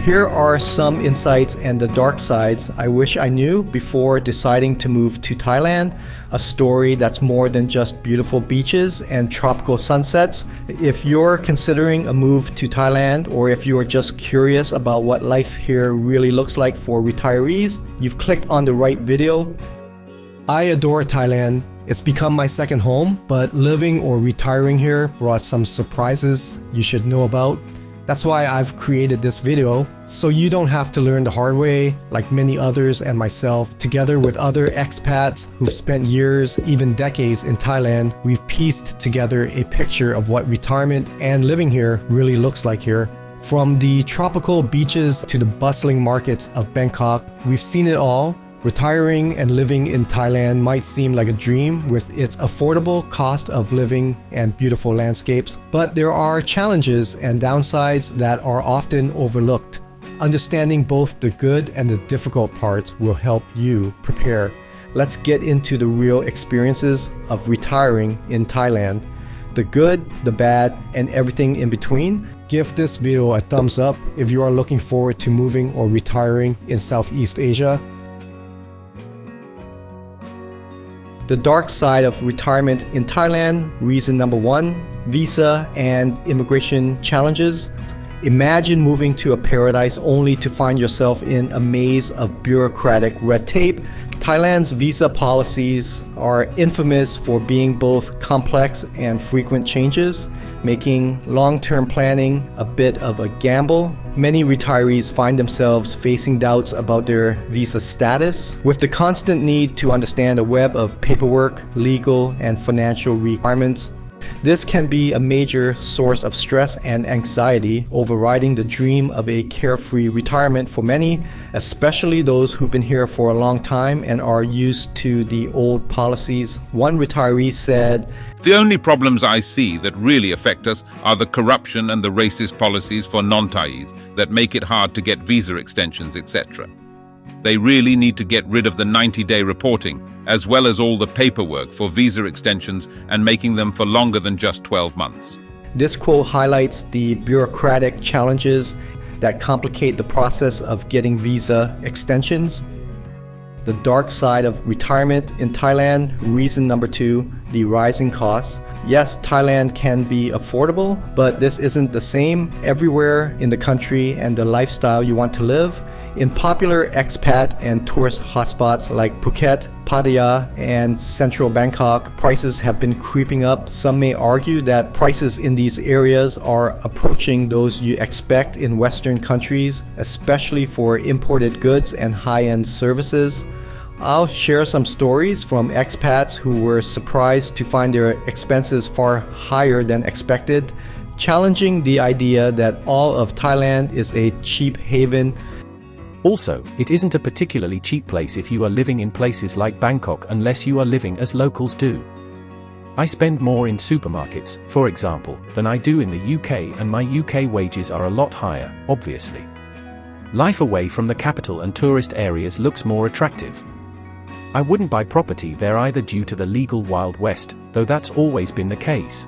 Here are some insights and the dark sides I wish I knew before deciding to move to Thailand. A story that's more than just beautiful beaches and tropical sunsets. If you're considering a move to Thailand, or if you're just curious about what life here really looks like for retirees, you've clicked on the right video. I adore Thailand. It's become my second home, but living or retiring here brought some surprises you should know about. That's why I've created this video, so you don't have to learn the hard way like many others and myself. Together with other expats who've spent years, even decades in Thailand, we've pieced together a picture of what retirement and living here really looks like here. From the tropical beaches to the bustling markets of Bangkok, we've seen it all. Retiring and living in Thailand might seem like a dream with its affordable cost of living and beautiful landscapes, but there are challenges and downsides that are often overlooked. Understanding both the good and the difficult parts will help you prepare. Let's get into the real experiences of retiring in Thailand. The good, the bad, and everything in between. Give this video a thumbs up if you are looking forward to moving or retiring in Southeast Asia. The dark side of retirement in Thailand. Reason number 1, visa and immigration challenges. Imagine moving to a paradise only to find yourself in a maze of bureaucratic red tape. Thailand's visa policies are infamous for being both complex and frequent changes, making long-term planning a bit of a gamble. Many retirees find themselves facing doubts about their visa status, with the constant need to understand a web of paperwork, legal, and financial requirements. This can be a major source of stress and anxiety, overriding the dream of a carefree retirement for many, especially those who've been here for a long time and are used to the old policies. One retiree said, "The only problems I see that really affect us are the corruption and the racist policies for non-Thais that make it hard to get visa extensions, etc. They really need to get rid of the 90-day reporting, as well as all the paperwork for visa extensions and making them for longer than just 12 months. This quote highlights the bureaucratic challenges that complicate the process of getting visa extensions. The dark side of retirement in Thailand. Reason number 2, the rising costs. Yes, Thailand can be affordable, but this isn't the same everywhere in the country and the lifestyle you want to live. In popular expat and tourist hotspots like Phuket, Pattaya, and central Bangkok, prices have been creeping up. Some may argue that prices in these areas are approaching those you expect in Western countries, especially for imported goods and high-end services. I'll share some stories from expats who were surprised to find their expenses far higher than expected, challenging the idea that all of Thailand is a cheap haven. Also, it isn't a particularly cheap place if you are living in places like Bangkok unless you are living as locals do. I spend more in supermarkets, for example, than I do in the UK, and my UK wages are a lot higher, obviously. Life away from the capital and tourist areas looks more attractive. I wouldn't buy property there either due to the legal Wild West, though that's always been the case.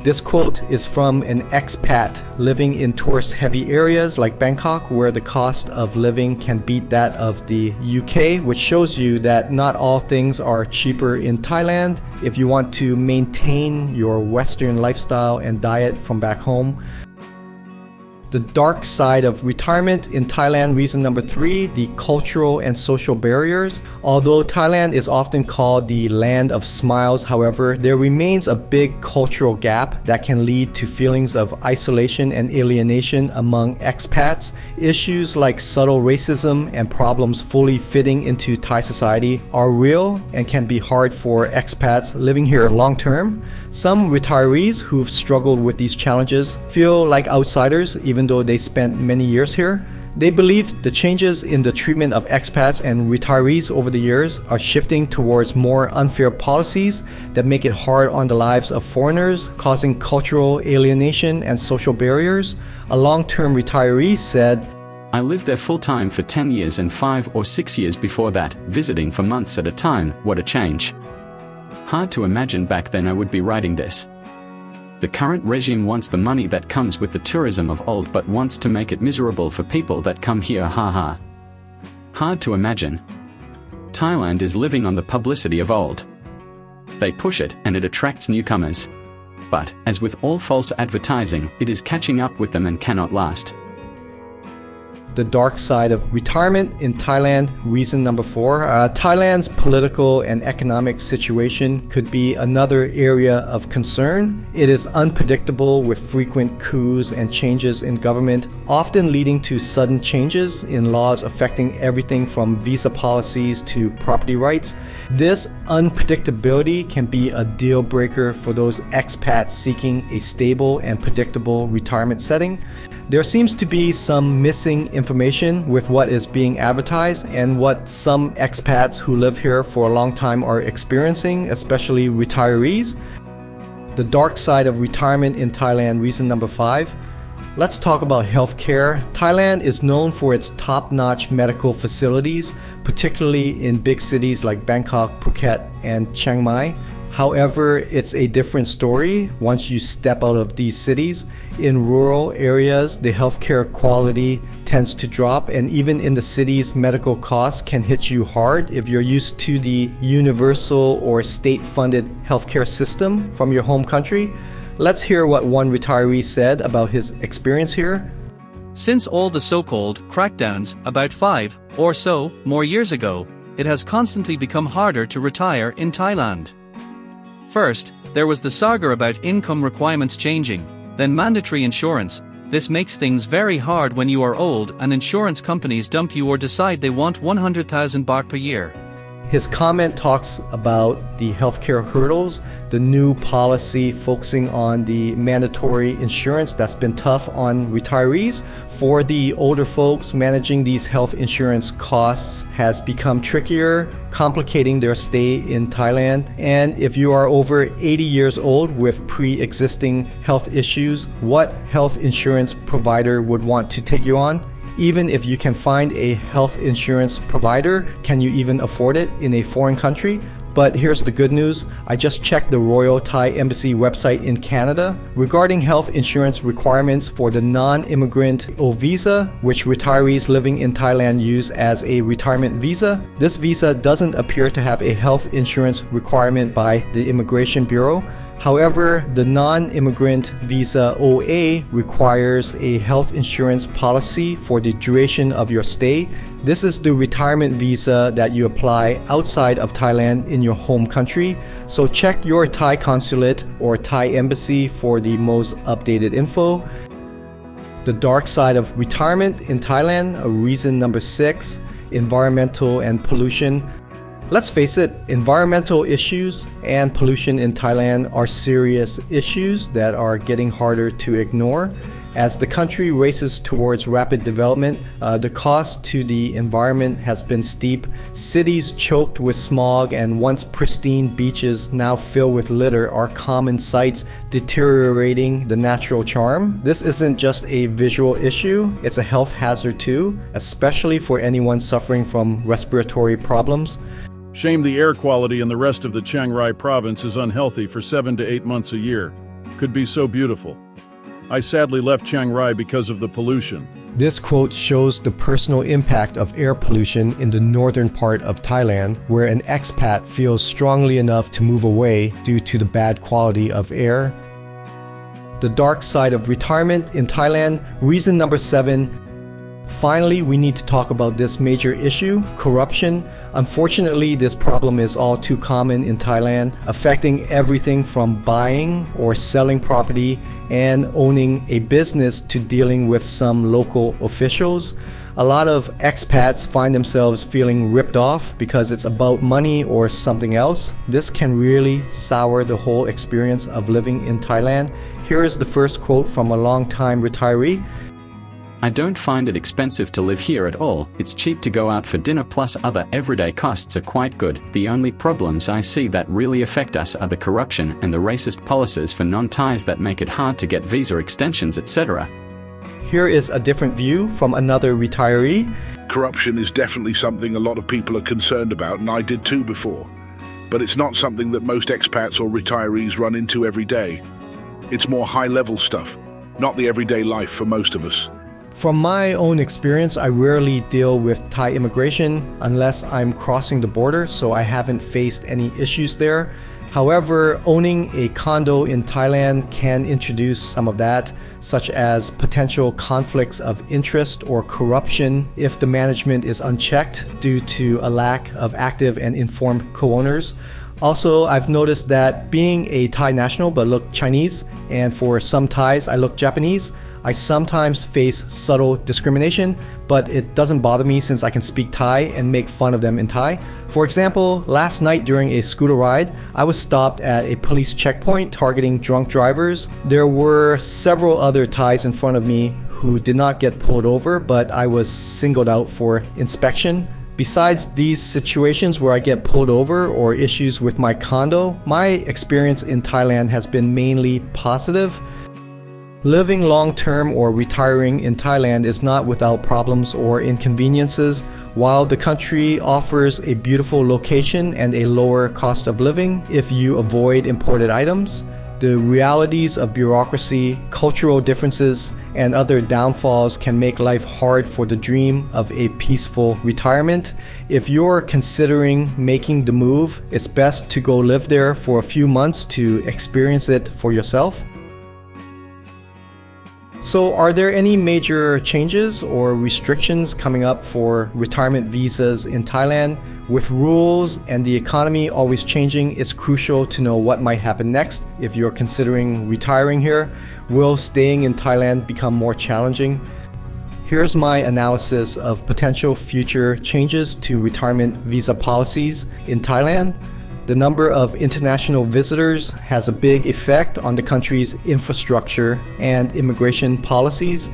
This quote is from an expat living in tourist-heavy areas like Bangkok, where the cost of living can beat that of the UK, which shows you that not all things are cheaper in Thailand. If you want to maintain your Western lifestyle and diet from back home. The dark side of retirement in Thailand. Reason number 3, the cultural and social barriers. Although Thailand is often called the land of smiles, however, there remains a big cultural gap that can lead to feelings of isolation and alienation among expats. Issues like subtle racism and problems fully fitting into Thai society are real and can be hard for expats living here long term. Some retirees who've struggled with these challenges feel like outsiders even though they spent many years here. They believe the changes in the treatment of expats and retirees over the years are shifting towards more unfair policies that make it hard on the lives of foreigners, causing cultural alienation and social barriers. A long-term retiree said, "I lived there full-time for 10 years and 5 or 6 years before that, visiting for months at a time. What a change. Hard to imagine back then I would be writing this. The current regime wants the money that comes with the tourism of old but wants to make it miserable for people that come here, haha. Hard to imagine. Thailand is living on the publicity of old. They push it and it attracts newcomers. But, as with all false advertising, it is catching up with them and cannot last. The dark side of retirement in Thailand, reason number 4. Thailand's political and economic situation could be another area of concern. It is unpredictable with frequent coups and changes in government, often leading to sudden changes in laws affecting everything from visa policies to property rights. This unpredictability can be a deal breaker for those expats seeking a stable and predictable retirement setting. There seems to be some missing information with what is being advertised and what some expats who live here for a long time are experiencing, especially retirees. The dark side of retirement in Thailand, reason number 5. Let's talk about healthcare. Thailand is known for its top-notch medical facilities, particularly in big cities like Bangkok, Phuket, and Chiang Mai. However, it's a different story once you step out of these cities. In rural areas, the healthcare quality tends to drop, and even in the cities, medical costs can hit you hard if you're used to the universal or state-funded healthcare system from your home country. Let's hear what one retiree said about his experience here. Since all the so-called crackdowns about 5 or so more years ago, it has constantly become harder to retire in Thailand. First, there was the saga about income requirements changing, then mandatory insurance. This makes things very hard when you are old and insurance companies dump you or decide they want 100,000 baht per year. His comment talks about the healthcare hurdles, the new policy focusing on the mandatory insurance that's been tough on retirees. For the older folks, managing these health insurance costs has become trickier, complicating their stay in Thailand. And if you are over 80 years old with pre-existing health issues, what health insurance provider would want to take you on? Even if you can find a health insurance provider, can you even afford it in a foreign country? But here's the good news. I just checked the Royal Thai Embassy website in Canada regarding health insurance requirements for the non-immigrant O visa, which retirees living in Thailand use as a retirement visa. This visa doesn't appear to have a health insurance requirement by the Immigration Bureau. However, the non-immigrant visa OA requires a health insurance policy for the duration of your stay. This is the retirement visa that you apply outside of Thailand in your home country. So check your Thai consulate or Thai embassy for the most updated info. The dark side of retirement in Thailand, reason number 6, environmental and pollution. Let's face it, environmental issues and pollution in Thailand are serious issues that are getting harder to ignore. As the country races towards rapid development, the cost to the environment has been steep. Cities choked with smog and once pristine beaches now filled with litter are common sights, deteriorating the natural charm. This isn't just a visual issue, it's a health hazard too, especially for anyone suffering from respiratory problems. Shame the air quality in the rest of the Chiang Rai province is unhealthy for 7 to 8 months a year. Could be so beautiful. I sadly left Chiang Rai because of the pollution. This quote shows the personal impact of air pollution in the northern part of Thailand, where an expat feels strongly enough to move away due to the bad quality of air. The dark side of retirement in Thailand, reason number 7. Finally, we need to talk about this major issue, corruption. Unfortunately, this problem is all too common in Thailand, affecting everything from buying or selling property and owning a business to dealing with some local officials. A lot of expats find themselves feeling ripped off because it's about money or something else. This can really sour the whole experience of living in Thailand. Here is the first quote from a long-time retiree. I don't find it expensive to live here at all. It's cheap to go out for dinner plus other everyday costs are quite good. The only problems I see that really affect us are the corruption and the racist policies for non-Thais that make it hard to get visa extensions, etc. Here is a different view from another retiree. Corruption is definitely something a lot of people are concerned about, and I did too before. But it's not something that most expats or retirees run into every day. It's more high-level stuff, not the everyday life for most of us. From my own experience, I rarely deal with Thai immigration unless I'm crossing the border, so I haven't faced any issues there. However, owning a condo in Thailand can introduce some of that, such as potential conflicts of interest or corruption if the management is unchecked due to a lack of active and informed co-owners. Also, I've noticed that being a Thai national but look Chinese, and for some Thais I look Japanese, I sometimes face subtle discrimination, but it doesn't bother me since I can speak Thai and make fun of them in Thai. For example, last night during a scooter ride, I was stopped at a police checkpoint targeting drunk drivers. There were several other Thais in front of me who did not get pulled over, but I was singled out for inspection. Besides these situations where I get pulled over or issues with my condo, my experience in Thailand has been mainly positive. Living long-term or retiring in Thailand is not without problems or inconveniences. While the country offers a beautiful location and a lower cost of living if you avoid imported items, the realities of bureaucracy, cultural differences, and other downfalls can make life hard for the dream of a peaceful retirement. If you're considering making the move, it's best to go live there for a few months to experience it for yourself. So are there any major changes or restrictions coming up for retirement visas in Thailand? With rules and the economy always changing, it's crucial to know what might happen next if you're considering retiring here. Will staying in Thailand become more challenging? Here's my analysis of potential future changes to retirement visa policies in Thailand. The number of international visitors has a big effect on the country's infrastructure and immigration policies.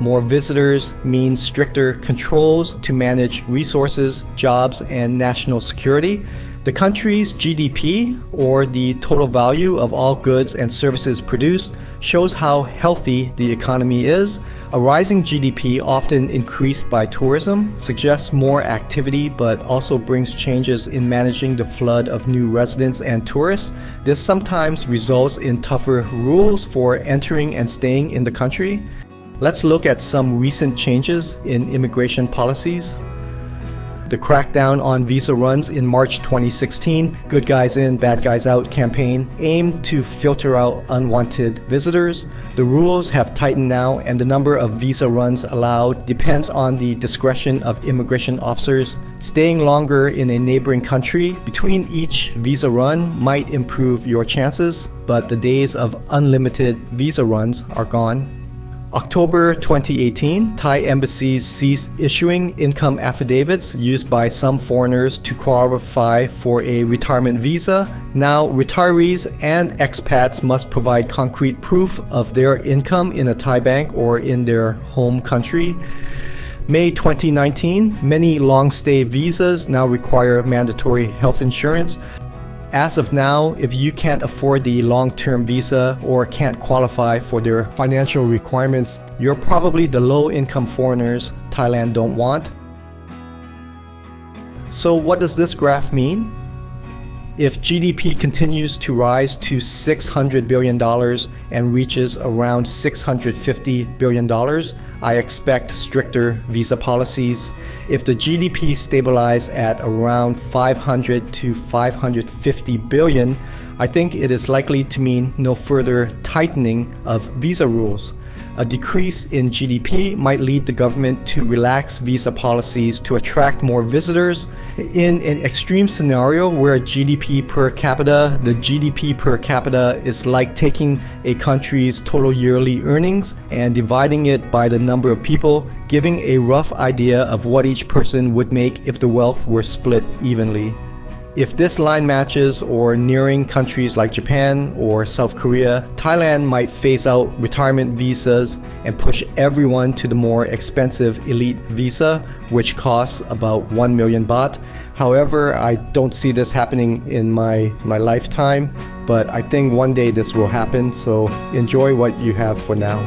More visitors mean stricter controls to manage resources, jobs, and national security. The country's GDP, or the total value of all goods and services produced, shows how healthy the economy is. A rising GDP, often increased by tourism, suggests more activity but also brings changes in managing the flood of new residents and tourists. This sometimes results in tougher rules for entering and staying in the country. Let's look at some recent changes in immigration policies. The crackdown on visa runs in March 2016, Good Guys In, Bad Guys Out campaign aimed to filter out unwanted visitors. The rules have tightened now, and the number of visa runs allowed depends on the discretion of immigration officers. Staying longer in a neighboring country between each visa run might improve your chances, but the days of unlimited visa runs are gone. October 2018, Thai embassies ceased issuing income affidavits used by some foreigners to qualify for a retirement visa. Now, retirees and expats must provide concrete proof of their income in a Thai bank or in their home country. May 2019, many long-stay visas now require mandatory health insurance. As of now, if you can't afford the long-term visa or can't qualify for their financial requirements, you're probably the low-income foreigners Thailand don't want. So what does this graph mean? If GDP continues to rise to $600 billion and reaches around $650 billion, I expect stricter visa policies. If the GDP stabilizes at around 500 to 550 billion, I think it is likely to mean no further tightening of visa rules. A decrease in GDP might lead the government to relax visa policies to attract more visitors. In an extreme scenario where the GDP per capita is like taking a country's total yearly earnings and dividing it by the number of people, giving a rough idea of what each person would make if the wealth were split evenly. If this line matches or nearing countries like Japan or South Korea, Thailand might phase out retirement visas and push everyone to the more expensive elite visa, which costs about 1 million baht. However, I don't see this happening in my lifetime, but I think one day this will happen, so enjoy what you have for now.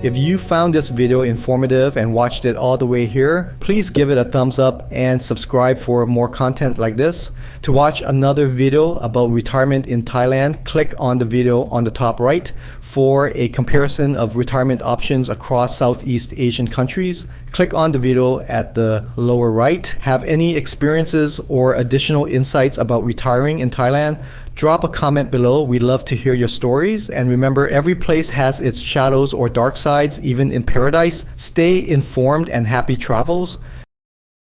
If you found this video informative and watched it all the way here, please give it a thumbs up and subscribe for more content like this. To watch another video about retirement in Thailand, click on the video on the top right for a comparison of retirement options across Southeast Asian countries. Click on the video at the lower right. Have any experiences or additional insights about retiring in Thailand? Drop a comment below. We'd love to hear your stories. And remember, every place has its shadows or dark sides, even in paradise. Stay informed and happy travels.